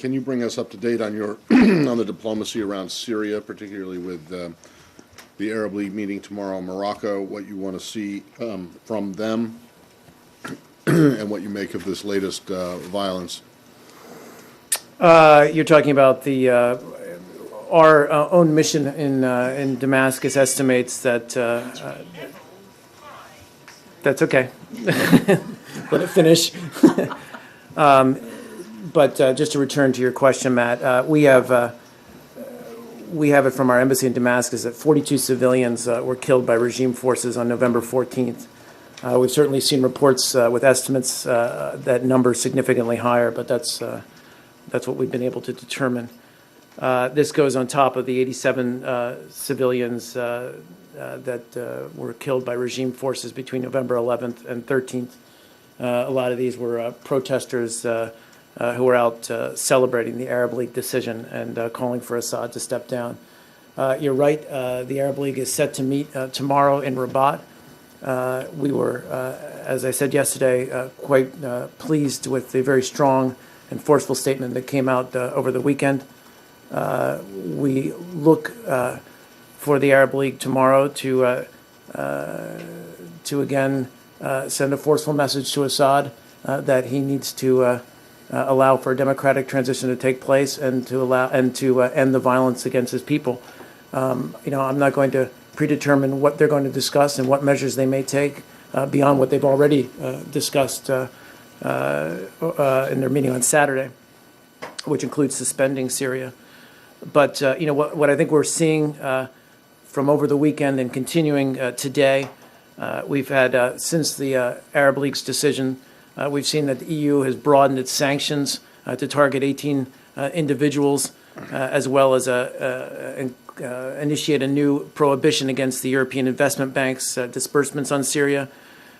can you bring us up to date on your on the diplomacy around Syria, particularly with the Arab League meeting tomorrow in Morocco? What you want to see from them, and what you make of this latest violence? You're talking about our own mission in Damascus estimates that that's okay. Let it finish. But just to return to your question, Matt, we have it from our embassy in Damascus that 42 civilians were killed by regime forces on November 14th. We've certainly seen reports with estimates that number significantly higher, but that's what we've been able to determine. This goes on top of the 87 civilians that were killed by regime forces between November 11th and 13th. A lot of these were protesters who were out celebrating the Arab League decision and calling for Assad to step down. You're right, the Arab League is set to meet tomorrow in Rabat. We were, as I said yesterday, quite pleased with the very strong and forceful statement that came out over the weekend. We look for the Arab League tomorrow to again send a forceful message to Assad that he needs to allow for a democratic transition to take place and to end the violence against his people. I'm not going to predetermine what they're going to discuss and what measures they may take beyond what they've already discussed in their meeting on Saturday, which includes suspending Syria. But what I think we're seeing from over the weekend and continuing today, we've had since the Arab League's decision, we've seen that the EU has broadened its sanctions to target 18 individuals, as well as initiate a new prohibition against the European Investment Bank's disbursements on Syria.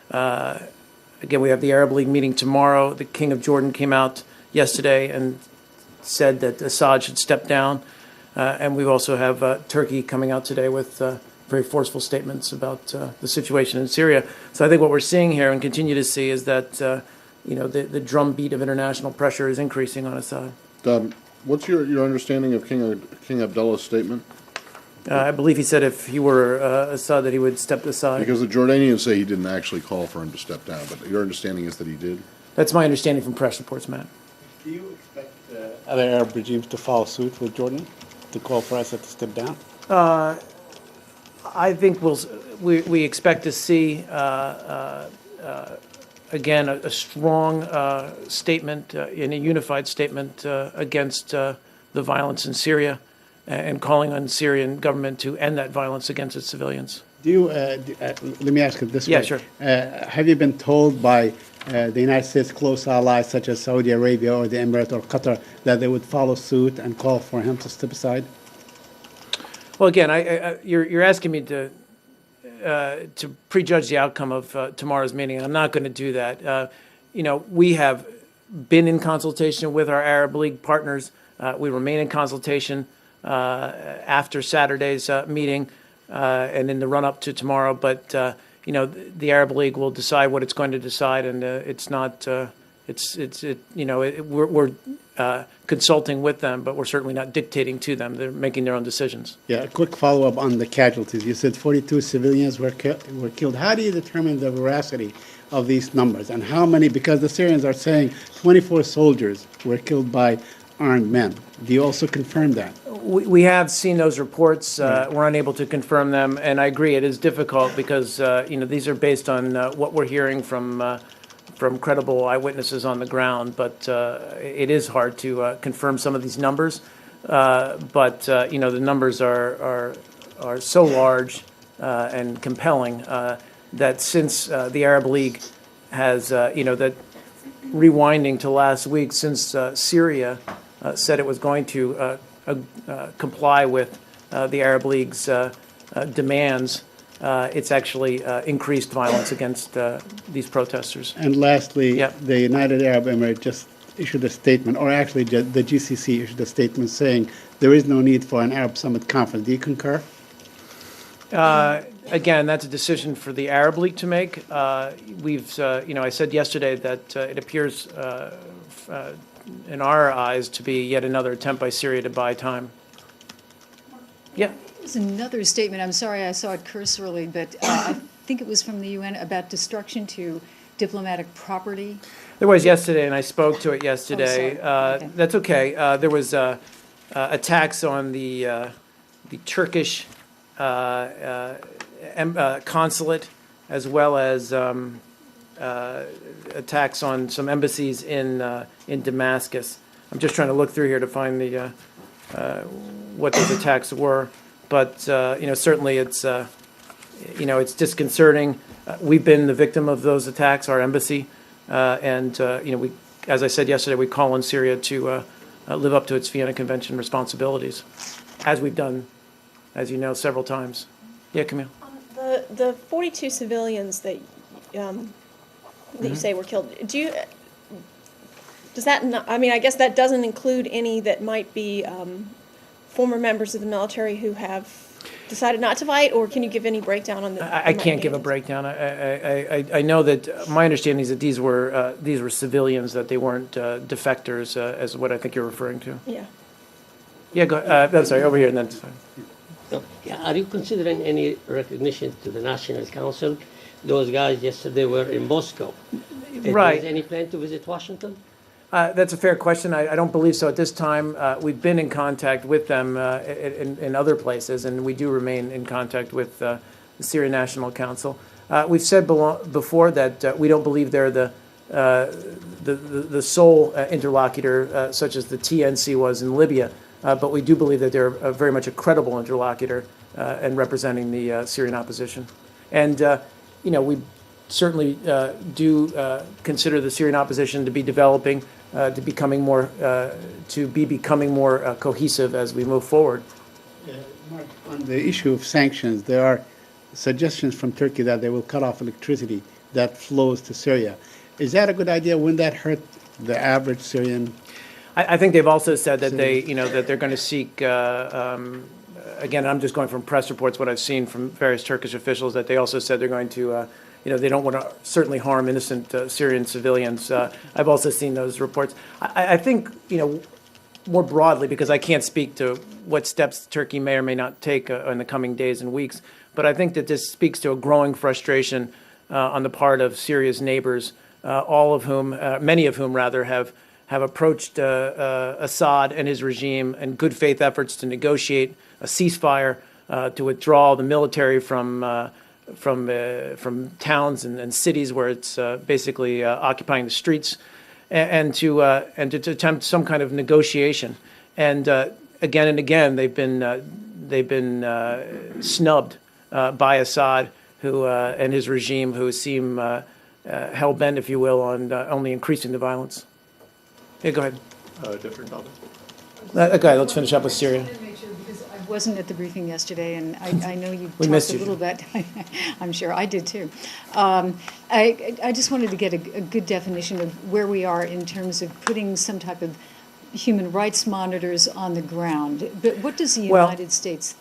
Again, we have the Arab League meeting tomorrow. The King of Jordan came out yesterday and said that Assad should step down. And we also have Turkey coming out today with very forceful statements about the situation in Syria. So I think what we're seeing here and continue to see is that the drumbeat of international pressure is increasing on Assad. What's your understanding of King Abdullah's statement? I believe he said if he were Assad that he would step aside. Because the Jordanians say he didn't actually call for him to step down, but your understanding is that he did? That's my understanding from press reports, Matt. Do you expect other Arab regimes to follow suit with Jordan, to call for Assad to step down? I think we expect to see, again, a strong statement and a unified statement against the violence in Syria and calling on the Syrian government to end that violence against its civilians. Let me ask it this way. Yeah, sure. Have you been told by the United States' close allies, such as Saudi Arabia or the Emirates or Qatar, that they would follow suit and call for him to step aside? Well, again, you're asking me to prejudge the outcome of tomorrow's meeting. I'm not going to do that. We have been in consultation with our Arab League partners. We remain in consultation after Saturday's meeting and in the run-up to tomorrow. But the Arab League will decide what it's going to decide, and it's not. We're consulting with them, but we're certainly not dictating to them. They're making their own decisions. Yeah, a quick follow-up on the casualties. You said 42 civilians were killed. How do you determine the veracity of these numbers? And how many, because the Syrians are saying 24 soldiers were killed by armed men. Do you also confirm that? We have seen those reports. We're unable to confirm them. And I agree, it is difficult because, these are based on what we're hearing from credible eyewitnesses on the ground, but it is hard to confirm some of these numbers. But the numbers are so large and compelling that since the Arab League has, that rewinding to last week, since Syria said it was going to comply with the Arab League's demands, it's actually increased violence against these protesters. And lastly, Yep. the United Arab Emirates just issued a statement, or actually the GCC issued a statement saying there is no need for an Arab Summit conference. Do you concur? Again, that's a decision for the Arab League to make. I said yesterday that it appears in our eyes, to be yet another attempt by Syria to buy time. Yeah. There's another statement, I'm sorry I saw it cursorily, but I think it was from the UN about destruction to diplomatic property. There was yesterday, and I spoke to it yesterday. Oh, sorry. Okay. That's okay. There was attacks on the Turkish consulate, as well as attacks on some embassies in Damascus. I'm just trying to look through here to find the what those attacks were. But certainly it's it's disconcerting. We've been the victim of those attacks, our embassy, and we, as I said yesterday, we call on Syria to live up to its Vienna Convention responsibilities, as we've done, as you know, several times. Yeah, Camille. The 42 civilians that you say were killed. Does that not, I mean, I guess that doesn't include any that might be former members of the military who have decided not to fight, or can you give any breakdown on the? I can't give a breakdown. I know that my understanding is that these were civilians, that they weren't defectors, as what I think you're referring to. Yeah. Yeah, go. I'm sorry, over here, and then. Are you considering any recognition to the National Council? Those guys yesterday were in Moscow. Right. Is there any plan to visit Washington? That's a fair question. I don't believe so at this time. We've been in contact with them in other places, and we do remain in contact with the Syrian National Council. We've said before that we don't believe they're the sole interlocutor, such as the TNC was in Libya, but we do believe that they're very much a credible interlocutor and representing the Syrian opposition. And we certainly do consider the Syrian opposition to be developing, to be becoming more cohesive as we move forward. Mark, on the issue of sanctions, there are suggestions from Turkey that they will cut off electricity that flows to Syria. Is that a good idea? Wouldn't that hurt the average Syrian? I think they've also said that that they're going to seek. Again, I'm just going from press reports, what I've seen from various Turkish officials, that they also said they're going to. They don't want to certainly harm innocent Syrian civilians. I've also seen those reports. I think, more broadly, because I can't speak to what steps Turkey may or may not take in the coming days and weeks, but I think that this speaks to a growing frustration on the part of Syria's neighbors, many of whom rather, have approached Assad and his regime in good faith efforts to negotiate a ceasefire, to withdraw the military from towns and cities where it's basically occupying the streets, and to attempt some kind of negotiation. And again and again, they've been snubbed by Assad, who and his regime, who seem hell bent, if you will, on only increasing the violence. Yeah, go ahead. Different topic. Okay, let's finish up with Syria. I wasn't at the briefing yesterday, and I know you We talked missed a you. little bit. I'm sure I did too. I just wanted to get a good definition of where we are in terms of putting some type of human rights monitors on the ground. But what does the United States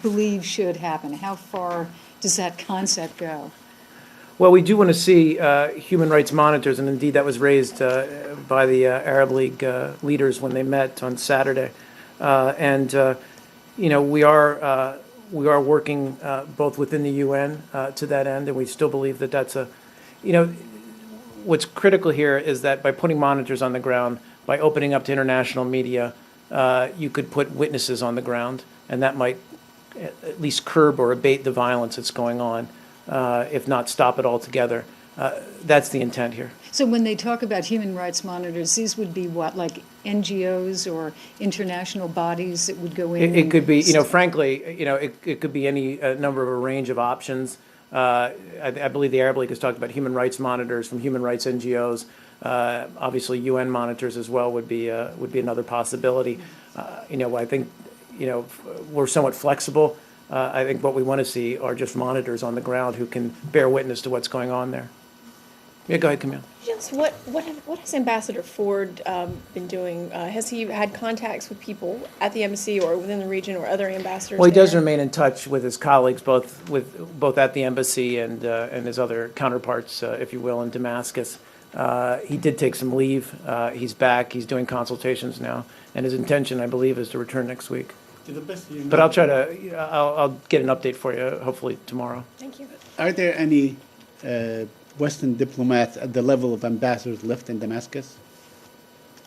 believe should happen? How far does that concept go? Well, we do want to see human rights monitors, and indeed that was raised by the Arab League leaders when they met on Saturday. We are working both within the UN to that end, and we still believe that that's what's critical here is that by putting monitors on the ground, by opening up to international media, you could put witnesses on the ground, and that might at least curb or abate the violence that's going on, if not stop it altogether. That's the intent here. So when they talk about human rights monitors, these would be what, like NGOs or international bodies that would go in? It could be, frankly, it could be any number of a range of options. I believe the Arab League has talked about human rights monitors from human rights NGOs. Obviously, UN monitors as well would be another possibility. I think, we're somewhat flexible. I think what we want to see are just monitors on the ground who can bear witness to what's going on there. Yeah, go ahead, Camille. Yes. What has Ambassador Ford been doing? Has he had contacts with people at the embassy or within the region or other ambassadors? Well, he does there? remain in touch with his colleagues, both at the embassy and his other counterparts, if you will, in Damascus. He did take some leave. He's back. He's doing consultations now. And his intention, I believe, is to return next week. To the best of your But I'll knowledge, try to, I'll get an update for you, hopefully tomorrow. Thank you. are there any Western diplomats at the level of ambassadors left in Damascus?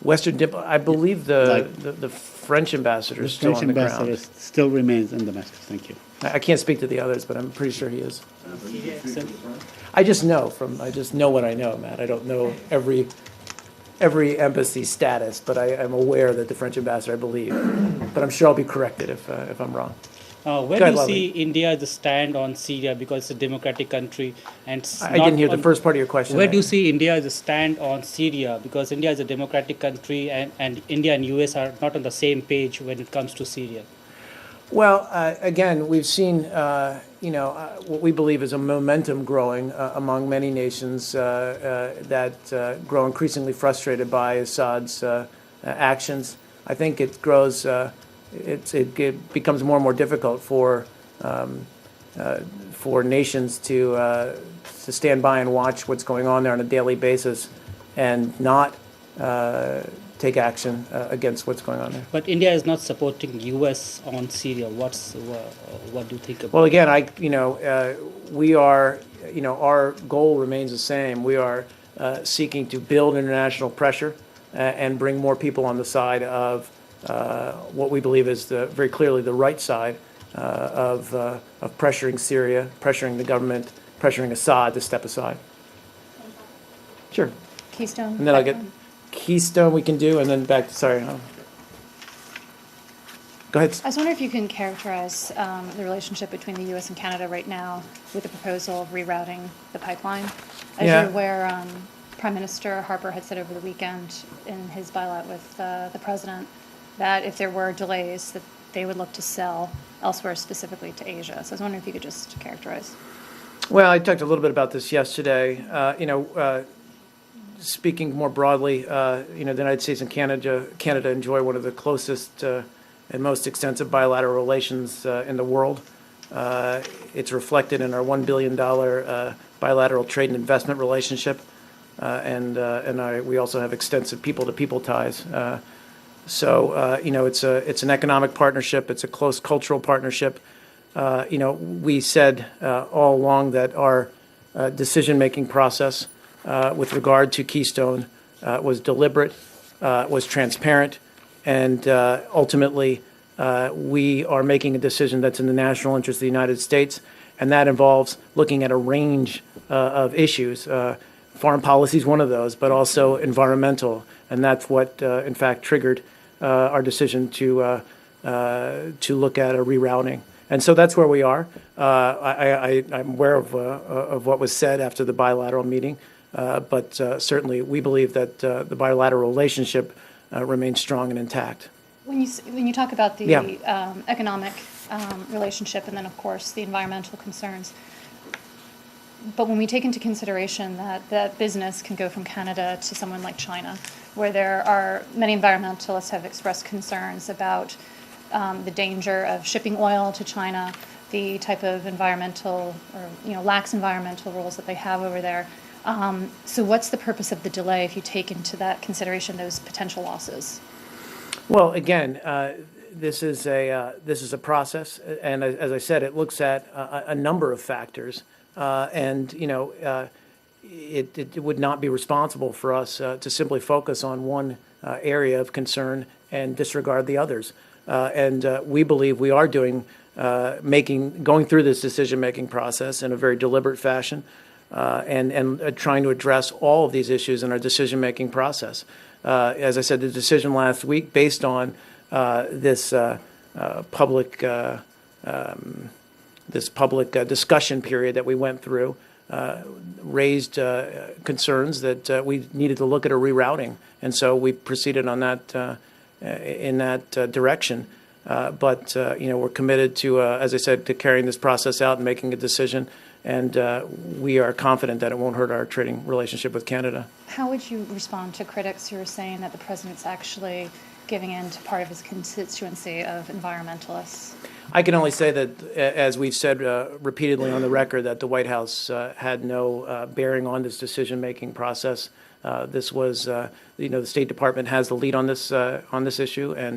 I believe Like- the French ambassador The is still French on the ambassador ground. still remains in Damascus. Thank you. I can't speak to the others, but I'm pretty sure he is. I just know what I know, Matt. I don't know every embassy status, but I am aware that the French ambassador, I believe. But I'm sure I'll be corrected if I'm wrong. Where Go do you ahead, see India's stand on Syria, because it's a democratic country and I didn't hear the first part of your question. Where do you see India's stand on Syria, because India is a democratic country and India and US are not on the same page when it comes to Syria? Well, again, we've seen, what we believe is a momentum growing among many nations that grow increasingly frustrated by Assad's actions. I think it grows, it becomes more and more difficult for nations to stand by and watch what's going on there on a daily basis and not take action against what's going on there. But India is not supporting US on Syria. What do you think about? Well, again, we are, our goal remains the same. We are seeking to build international pressure and bring more people on the side of what we believe is very clearly the right side of pressuring Syria, pressuring the government, pressuring Assad to step aside. Sure. Keystone. And then I'll get Keystone we can do, and then back to, sorry. Go ahead. I was wondering if you can characterize the relationship between the U.S. and Canada right now with the proposal of rerouting the pipeline. As Yeah. you're aware, Prime Minister Harper had said over the weekend in his bilat with the president that if there were delays, that they would look to sell elsewhere, specifically to Asia. So I was wondering if you could just characterize. Well, I talked a little bit about this yesterday. Speaking more broadly, the United States and Canada enjoy one of the closest and most extensive bilateral relations in the world. It's reflected in our $1 billion bilateral trade and investment relationship, and we also have extensive people-to-people ties. So it's an economic partnership. It's a close cultural partnership. We said all along that our decision-making process with regard to Keystone was deliberate, was transparent, and ultimately we are making a decision that's in the national interest of the United States, and that involves looking at a range of issues. Foreign policy is one of those, but also environmental, and that's what, in fact, triggered our decision to look at a rerouting. And so that's where we are. I'm aware of what was said after the bilateral meeting, but certainly we believe that the bilateral relationship remains strong and intact. When you talk about the Yeah. economic relationship and then, of course, the environmental concerns, but when we take into consideration that business can go from Canada to someone like China, where there are many environmentalists have expressed concerns about the danger of shipping oil to China, the type of environmental or lax environmental rules that they have over there. So what's the purpose of the delay if you take into that consideration those potential losses? Well, again, this is a process, and as I said, it looks at a number of factors, and it would not be responsible for us to simply focus on one area of concern and disregard the others. And we believe we are going through this decision-making process in a very deliberate fashion, and trying to address all of these issues in our decision-making process. As I said, the decision last week, based on this public discussion period that we went through, raised concerns that we needed to look at a rerouting, and so we proceeded on that in that direction. But we're committed to, as I said, to carrying this process out and making a decision. And we are confident that it won't hurt our trading relationship with Canada. How would you respond to critics who are saying that the president's actually giving in to part of his constituency of environmentalists? I can only say that, as we've said repeatedly on the record, that the White House had no bearing on this decision-making process. This was, the State Department has the lead on this issue, and